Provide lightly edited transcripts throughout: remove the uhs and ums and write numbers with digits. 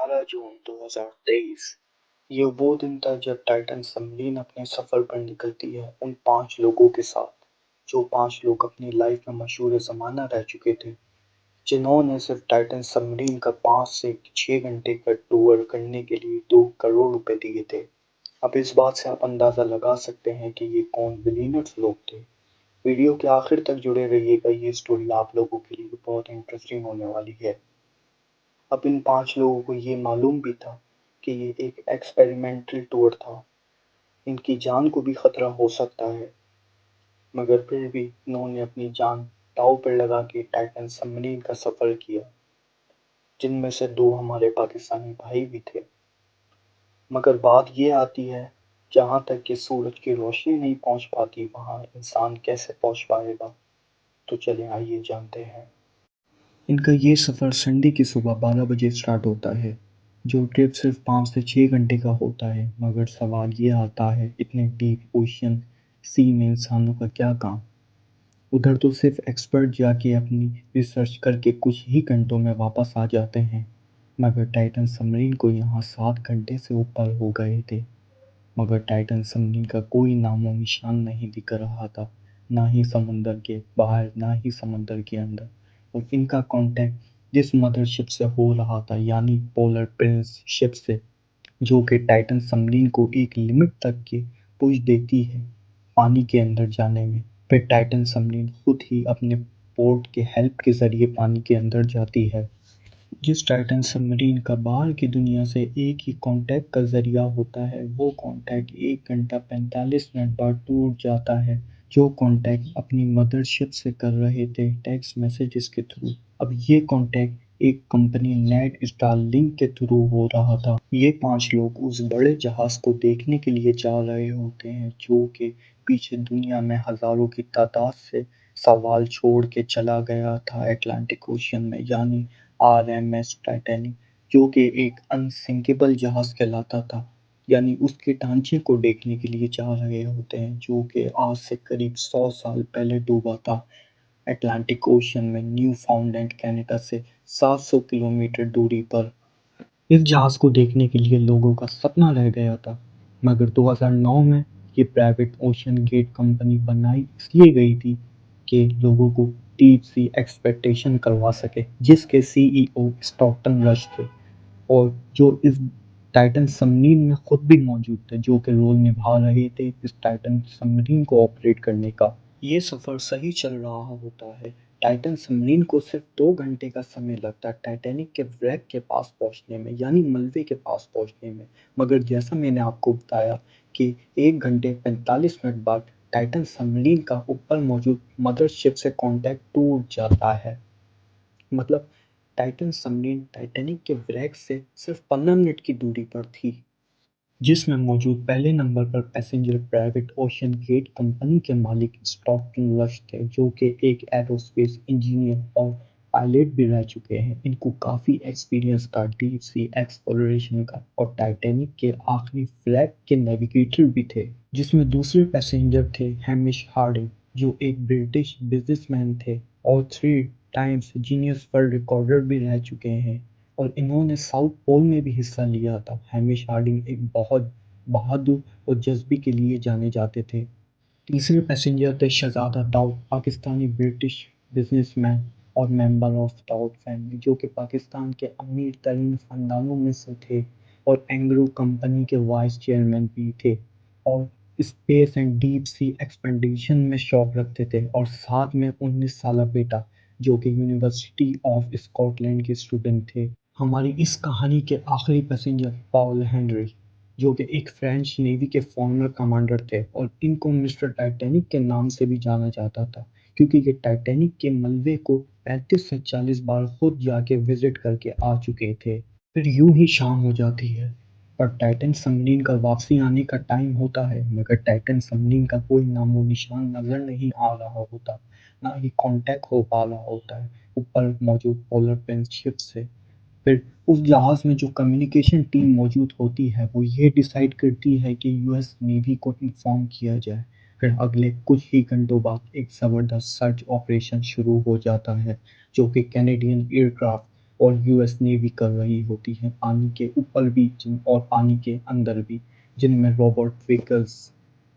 12 जून 2023। ये वो दिन था जब टाइटन सबमरीन अपने सफर पर निकलती है उन 5 लोगों के साथ, जो 5 लोग अपनी लाइफ में मशहूर जमाना रह चुके थे, जिन्होंने सिर्फ टाइटन सबमरीन का 5 से 6 घंटे का टूर करने के लिए 2 करोड़ रुपए दिए थे। अब इस बात से आप अंदाजा लगा सकते हैं कि ये कौन बिलीनियर्स लोग थे। वीडियो के आखिर तक जुड़े रहिएगा, ये स्टोरी आप लोगों के लिए बहुत इंटरेस्टिंग होने वाली है। अब इन 5 लोगों को ये मालूम भी था कि ये एक एक्सपेरिमेंटल टूर था, इनकी जान को भी खतरा हो सकता है, मगर फिर भी इन्होंने अपनी जान दांव पर लगा के टाइटन सबमरीन का सफर किया, जिनमें से 2 हमारे पाकिस्तानी भाई भी थे। मगर बात ये आती है, जहाँ तक कि सूरज की रोशनी नहीं पहुँच पाती वहाँ इंसान कैसे पहुँच पाएगा। तो चले आइए जानते हैं। इनका ये सफ़र संडे की सुबह 12 बजे स्टार्ट होता है। जो ट्रिप सिर्फ 5 से 6 घंटे का होता है, मगर सवाल ये आता है, इतने डीप ओशन सी में इंसानों का क्या काम। उधर तो सिर्फ एक्सपर्ट जाके अपनी रिसर्च करके कुछ ही घंटों में वापस आ जाते हैं, मगर टाइटन सबमरीन को यहाँ 7 घंटे से ऊपर हो गए थे। मगर टाइटन सबमरीन का कोई नामो निशान नहीं दिख रहा था, ना ही समुंदर के बाहर ना ही समुंदर के अंदर। और इनका कांटेक्ट जिस मदरशिप से हो रहा था, यानी पोलर प्रिंस शिप से, जो कि टाइटन सबमरीन को एक लिमिट तक की पुश देती है पानी के अंदर जाने में। फिर टाइटन सबमरीन खुद ही अपने पोर्ट के हेल्प के ज़रिए पानी के अंदर जाती है। जिस टाइटन सबमरीन का बाहर की दुनिया से एक ही कांटेक्ट का ज़रिया होता है, वो कांटेक्ट 1 घंटा 45 मिनट बाद टूट जाता है, जो कांटेक्ट अपनी मदरशिप से कर रहे थे टेक्स्ट मैसेजेस के थ्रू। अब ये कांटेक्ट एक कंपनी नेट स्टारलिंक के थ्रू हो रहा था। ये 5 लोग उस बड़े जहाज को देखने के लिए जा रहे होते हैं, जो कि पीछे दुनिया में हज़ारों की तादाद से सवाल छोड़ के चला गया था अटलांटिक ओशन में, यानी RMS टाइटैनिक, जो कि एक अनसिंकेबल जहाज कहलाता था। यानी उसके ढांचे को देखने के लिए जा रहे होते हैं, जो कि आज से करीब 100 साल पहले डूबा था अटलांटिक ओशन में न्यू फाउंडलैंड कनाडा से 700 किलोमीटर दूरी पर। इस जहाज को देखने के लिए लोगों का सपना रह गया था, मगर 2009 में ये प्राइवेट ओशन गेट कंपनी बनाई इसलिए गई थी कि लोगों को डीप सी एक्सपेक्टेशन करवा सके, जिसके CEO स्टॉकटन रश थे, और जो इस टाइटन सबमरीन में खुद भी मौजूद थे, जो कि रोल निभा रहे थे इस टाइटन सबमरीन को ऑपरेट करने का। ये सफ़र सही चल रहा होता है। टाइटन सबमरीन को सिर्फ 2 घंटे का समय लगता है टाइटैनिक के व्रैक के पास पहुंचने में, यानी मलबे के पास पहुंचने में। मगर जैसा मैंने आपको बताया कि 1 घंटे 45 मिनट बाद टाइटन सबमरीन का ऊपर मौजूद मदरशिप से कांटेक्ट टूट जाता है। मतलब टाइटन सबमरीन टाइटैनिक के व्रैक से सिर्फ 15 मिनट की दूरी पर थी, जिसमें मौजूद पहले नंबर पर passenger private OceanGate company के मालिक स्टॉकटन रश थे, जो कि एक एरोस्पेस इंजीनियर और पायलट भी रह चुके हैं। इनको काफ़ी एक्सपीरियंस था डीप सी एक्सप्लोरेशन का, और टाइटैनिक के आखिरी फ्लैग के नेविगेटर भी थे। जिसमें दूसरे पैसेंजर थे हैमिश हार्डिंग, जो एक ब्रिटिश बिजनेसमैन थे और 3 टाइम्स जीनियस वर्ल्ड रिकॉर्डर भी रह चुके हैं, और इन्होंने साउथ पोल में भी हिस्सा लिया था। हैमिश हार्डिंग एक बहुत बहादुर और जज्बे के लिए जाने जाते थे। तीसरे पैसेंजर थे शहजादा दाऊद, पाकिस्तानी ब्रिटिश बिजनेसमैन और मेंबर ऑफ दाऊद फैमिली, जो कि पाकिस्तान के अमीर तरीन खानदानों में से थे और एंग्रो कंपनी के वाइस चेयरमैन भी थे, और space and deep sea expedition में शौक रखते थे। और साथ में 19 साल बेटा, जो कि यूनिवर्सिटी ऑफ स्कॉटलैंड के स्टूडेंट थे। हमारी इस कहानी के आखिरी पैसेंजर पॉल हेनरी, जो कि एक फ्रेंच नेवी के फॉर्मर कमांडर थे, और इनको मिस्टर टाइटैनिक के नाम से भी जाना जाता था, क्योंकि ये टाइटैनिक के मलबे को 35 से 40 बार खुद जाके विजिट करके आ चुके थे। फिर यूं ही शाम हो जाती है, पर टाइटन सबमरीन का वापसी आने का टाइम होता है, मगर टाइटन सबमरीन का कोई नामो निशान नजर नहीं आ रहा होता, ना ही कांटेक्ट हो पा रहा होता है ऊपर मौजूद पोलर प्रिंस शिप से। फिर उस जहाज में जो कम्युनिकेशन टीम मौजूद होती है, वो ये डिसाइड करती है कि US नेवी को इन्फॉर्म किया जाए। फिर अगले कुछ ही घंटों बाद एक ज़बरदस्त सर्च ऑपरेशन शुरू हो जाता है, जो कि कैनेडियन एयरक्राफ्ट और यूएस नेवी कर रही होती है, पानी के ऊपर भी और पानी के अंदर भी, जिनमें रोबोट व्हीकल्स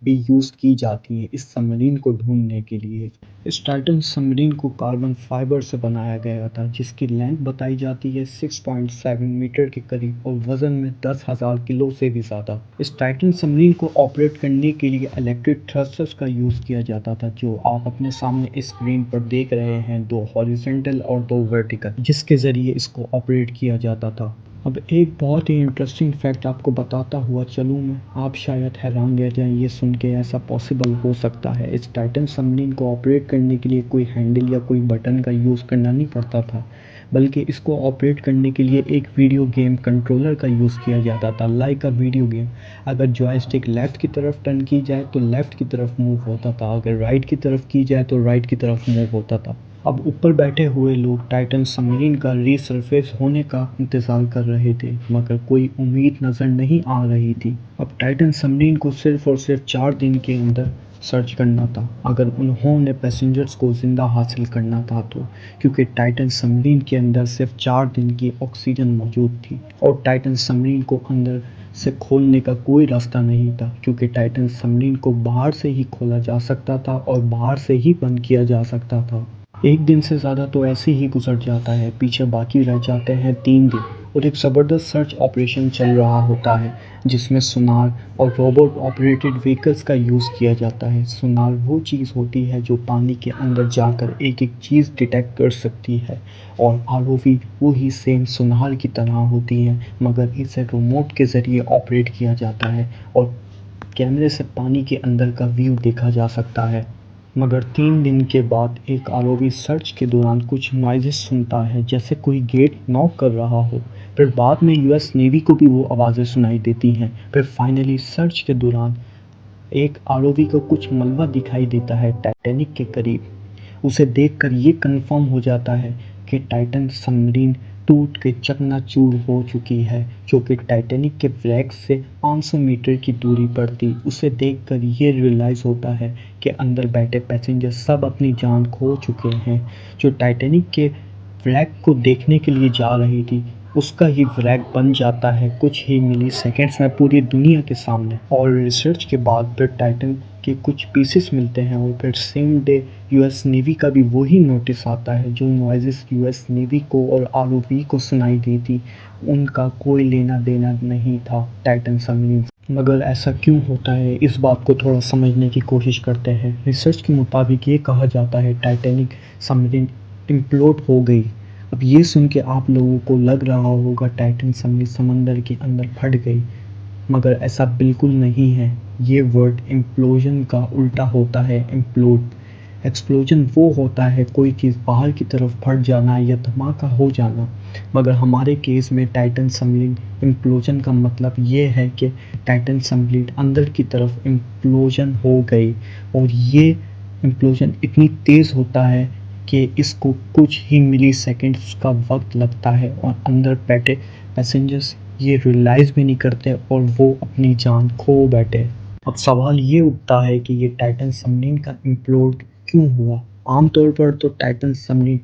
भी यूज़ की जाती हैं इस सबमरीन को ढूंढने के लिए। इस टाइटन सबमरीन को कार्बन फाइबर से बनाया गया था, जिसकी लेंथ बताई जाती है 6.7 मीटर के करीब और वजन में 10,000 किलो से भी ज़्यादा। इस टाइटन सबमरीन को ऑपरेट करने के लिए इलेक्ट्रिक थ्रस्टर्स का यूज़ किया जाता था, जो आप अपने सामने स्क्रीन पर देख रहे हैं, 2 हॉरिजॉन्टल और 2 वर्टिकल, जिसके ज़रिए इसको ऑपरेट किया जाता था। अब एक बहुत ही इंटरेस्टिंग फैक्ट आपको बताता हुआ चलूँ मैं, आप शायद हैरान रह जाएं ये सुन के, ऐसा पॉसिबल हो सकता है। इस टाइटन सबमरीन को ऑपरेट करने के लिए कोई हैंडल या कोई बटन का यूज़ करना नहीं पड़ता था, बल्कि इसको ऑपरेट करने के लिए एक वीडियो गेम कंट्रोलर का यूज़ किया जाता था, लाइक अ वीडियो गेम। अगर जॉयस्टिक लेफ़्ट की तरफ टर्न की जाए तो लेफ़्ट की तरफ मूव होता था, अगर राइट की तरफ की जाए तो राइट की तरफ मूव होता था। अब ऊपर बैठे हुए लोग टाइटन सबमरीन का रीसर्फेस होने का इंतज़ार कर रहे थे, मगर कोई उम्मीद नज़र नहीं आ रही थी। अब टाइटन सबमरीन को सिर्फ और सिर्फ 4 दिन के अंदर सर्च करना था, अगर उन्होंने पैसेंजर्स को ज़िंदा हासिल करना था तो, क्योंकि टाइटन सबमरीन के अंदर सिर्फ 4 दिन की ऑक्सीजन मौजूद थी और टाइटन सबमरीन को अंदर से खोलने का कोई रास्ता नहीं था, क्योंकि टाइटन सबमरीन को बाहर से ही खोला जा सकता था और बाहर से ही बंद किया जा सकता था। एक दिन से ज़्यादा तो ऐसे ही गुजर जाता है, पीछे बाकी रह जाते हैं 3 दिन और एक ज़बरदस्त सर्च ऑपरेशन चल रहा होता है, जिसमें सोनार और रोबोट ऑपरेटेड व्हीकल्स का यूज़ किया जाता है। सोनार वो चीज़ होती है जो पानी के अंदर जाकर एक एक चीज़ डिटेक्ट कर सकती है, और आरओवी वो ही सेम सोनार की तरह होती है, मगर इसे रिमोट के ज़रिए ऑपरेट किया जाता है और कैमरे से पानी के अंदर का व्यू देखा जा सकता है। मगर 3 दिन के बाद एक आरओवी सर्च के दौरान कुछ नॉइज़ेस सुनता है, जैसे कोई गेट नॉक कर रहा हो। फिर बाद में यूएस नेवी को भी वो आवाज़ें सुनाई देती हैं। फिर फाइनली सर्च के दौरान एक आरओवी को कुछ मलबा दिखाई देता है टाइटैनिक के करीब। उसे देखकर ये कंफर्म हो जाता है कि टाइटन सबमरीन टूट के चकनाचूर हो चुकी है, जो कि टाइटैनिक के व्रैक से 500 मीटर की दूरी पर थी। उसे देखकर ये रियलाइज़ होता है कि अंदर बैठे पैसेंजर सब अपनी जान खो चुके हैं। जो टाइटैनिक के व्रैक को देखने के लिए जा रही थी, उसका ही व्रैक बन जाता है कुछ ही मिली सेकेंड्स में पूरी दुनिया के सामने। और रिसर्च के बाद फिर टाइटन के कुछ पीसेस मिलते हैं और फिर सेम डे यूएस नेवी का भी वही नोटिस आता है, जो नॉइज़ेस यूएस नेवी को और आरओवी को सुनाई दी थी, उनका कोई लेना देना नहीं था टाइटन सबमरीन। मगर ऐसा क्यों होता है, इस बात को थोड़ा समझने की कोशिश करते हैं। रिसर्च के मुताबिक ये कहा जाता है टाइटैनिक सबमरीन इम्प्लोड हो गई। अब ये सुन के आप लोगों को लग रहा होगा टाइटन सबमरीन समंदर के अंदर फट गई, मगर ऐसा बिल्कुल नहीं है। ये वर्ड इम्प्लोजन का उल्टा होता है, इम्प्लोड। एक्सप्लोजन वो होता है कोई चीज़ बाहर की तरफ फट जाना या धमाका हो जाना, मगर हमारे केस में टाइटन सबमरीन इम्प्लोजन का मतलब ये है कि टाइटन सबमरीन अंदर की तरफ इम्प्लोजन हो गई, और ये इम्प्लोजन इतनी तेज़ होता है कि इसको कुछ ही मिली सेकेंड्स का वक्त लगता है और अंदर बैठे पैसेंजर्स ये रियलाइज़ भी नहीं करते और वो अपनी जान खो बैठे। अब सवाल ये उठता है कि ये टाइटन सबमरीन का इम्प्लोड क्यों हुआ। आमतौर पर तो टाइटन सबमरीन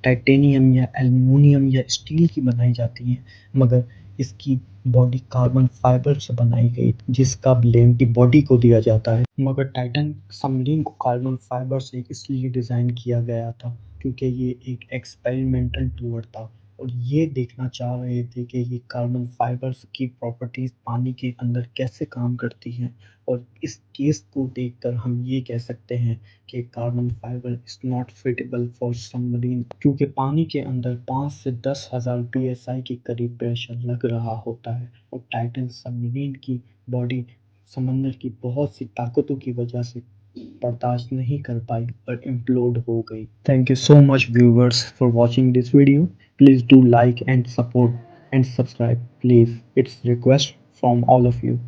टाइटेनियम या एल्युमिनियम या स्टील की बनाई जाती है, मगर इसकी बॉडी कार्बन फाइबर से बनाई गई, जिसका ब्लेम की बॉडी को दिया जाता है। मगर टाइटन सबमरीन को कार्बन फाइबर से इसलिए डिज़ाइन किया गया था क्योंकि ये एक एक्सपेरिमेंटल टूर था और ये देखना चाह रहे थे कि ये कार्बन फाइबर्स की प्रॉपर्टीज़ पानी के अंदर कैसे काम करती हैं, और इस केस को देखकर हम ये कह सकते हैं कि carbon fibre is not fittable for submarine, क्योंकि पानी के अंदर 5 से 10,000 psi के करीब प्रेशर लग रहा होता है और टाइटन सबमरीन की बॉडी समंदर की बहुत सी ताकतों की वजह से बर्दाश्त नहीं कर पाई और implode हो गई। Thank you so much viewers for watching this video. Please do like and support and subscribe please. It's request from all of you.